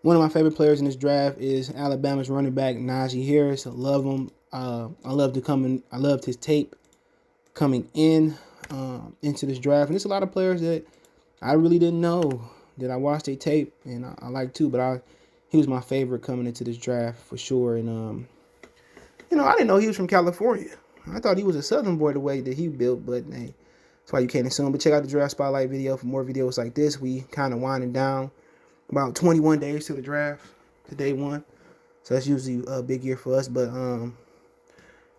One of my favorite players in this draft is Alabama's running back Najee Harris. I love him. I loved his tape coming in into this draft. And there's a lot of players that I really didn't know that I watched their tape and I like too. But he was my favorite coming into this draft for sure. And I didn't know he was from California. I thought he was a Southern boy the way that he built, but hey, that's why you can't assume. But check out the draft spotlight video for more videos like this. We kind of winding down about 21 days to the draft, to day one. So that's usually a big year for us. But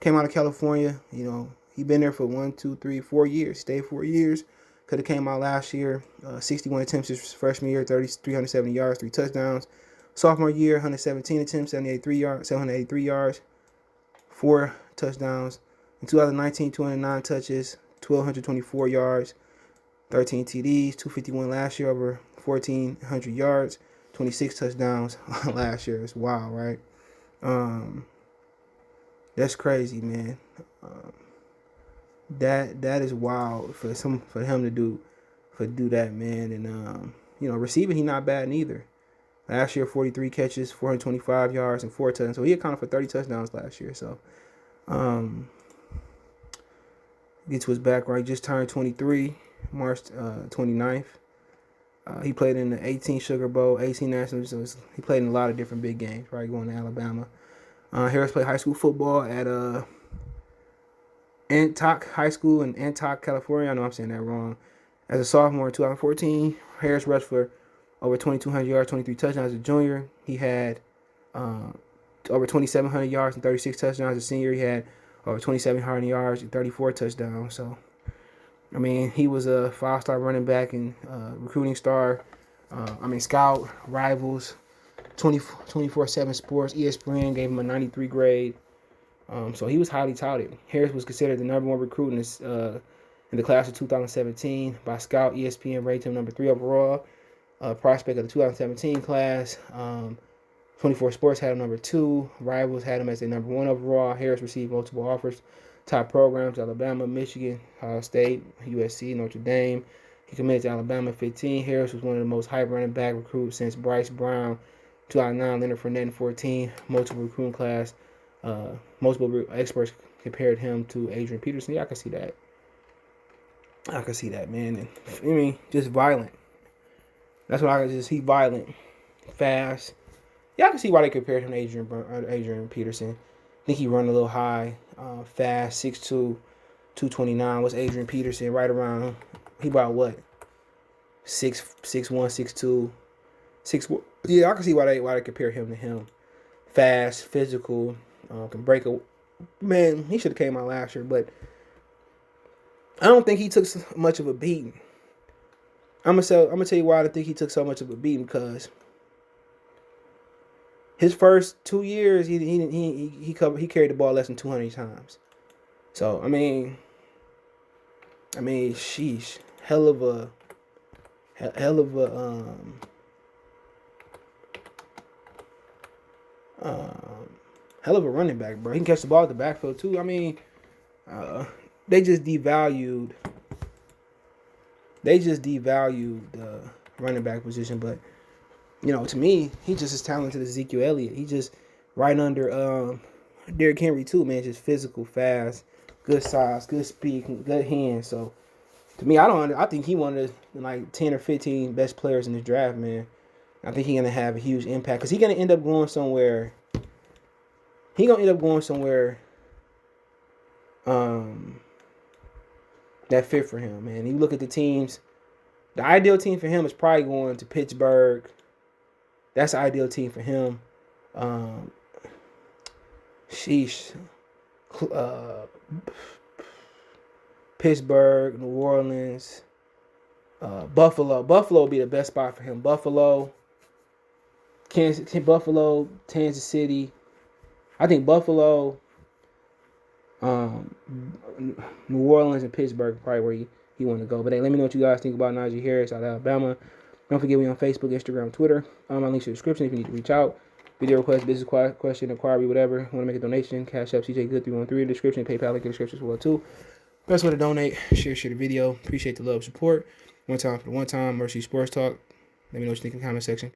came out of California. He been there for 4 years. Stayed 4 years. Could have came out last year. 61 attempts his freshman year, 370 yards, 3 touchdowns. Sophomore year, 117 attempts, 783 yards, 4 touchdowns. In 2019, 209 touches, 1,224 yards, 13 TDs, 251 last year, over 1,400 yards, 26 touchdowns last year. It's wild, right? That's crazy, man. That is wild for him to do that, man. And receiving, he not bad neither. Last year, 43 catches, 425 yards, and 4 touchdowns. So he accounted for 30 touchdowns last year. So get to his background. He just turned 23, March 29th. He played in the 18 Sugar Bowl, 18 Nationals. So he played in a lot of different big games, right, going to Alabama. Harris played high school football at Antioch High School in Antioch, California. I know I'm saying that wrong. As a sophomore in 2014, Harris rushed for over 2,200 yards, 23 touchdowns. As a junior, he had over 2,700 yards and 36 touchdowns. As a senior, he had over 2,700 yards and 34 touchdowns. So, I mean, he was a 5-star running back and recruiting star. Scout, Rivals, 24/7 Sports, ESPN gave him a 93 grade. So he was highly touted. Harris was considered the number 1 recruit in the class of 2017 by Scout. ESPN rated him number 3 overall. Prospect of the 2017 class. 24 Sports had him number 2. Rivals had him as their number 1 overall. Harris received multiple offers. Top programs: Alabama, Michigan, Ohio State, USC, Notre Dame. He committed to Alabama at 15. Harris was one of the most hype running back recruits since Bryce Brown, 2009, Leonard Fournette in 14. Multiple recruiting class. Multiple experts compared him to Adrian Peterson. Yeah, I can see that. I can see that, man. And just violent. That's what he violent, fast. Yeah, I can see why they compared him to Adrian Peterson. I think he run a little high, fast, 6'2", 229. What's Adrian Peterson? Right around, he about what? 6'1", 6'2", 6'4". Yeah, I can see why they compare him to him. Fast, physical, can break a man. He should have came out last year, but I don't think he took much of a beating. I'm gonna tell you why I think he took so much of a beating, because his first 2 years he carried the ball less than 200 times. So I mean, sheesh, hell of a running back, bro. He can catch the ball at the backfield too. I mean, they just devalued the running back position. But to me, he just as talented as Ezekiel Elliott. He just right under Derrick Henry too, man. Just physical, fast, good size, good speed, good hands. So to me, I think he one of the like 10 or 15 best players in this draft, man. I think he's gonna have a huge impact, because he's gonna end up going somewhere. That fit for him, man. You look at the teams. The ideal team for him is probably going to Pittsburgh. That's the ideal team for him. Pittsburgh, New Orleans, Buffalo. Buffalo would be the best spot for him. Buffalo, Kansas City. I think Buffalo, New Orleans, and Pittsburgh are probably where he want to go. But hey, let me know what you guys think about Najee Harris out of Alabama. Don't forget me on Facebook, Instagram, Twitter. My links in the description if you need to reach out. Video request, business question, inquiry, whatever. Want to make a donation? Cash App, CJ Good 313 in the description. PayPal link in the description as well too. Best way to donate. Share the video. Appreciate the love, support. One time for the one time. Mercy Sports Talk. Let me know what you think in the comment section.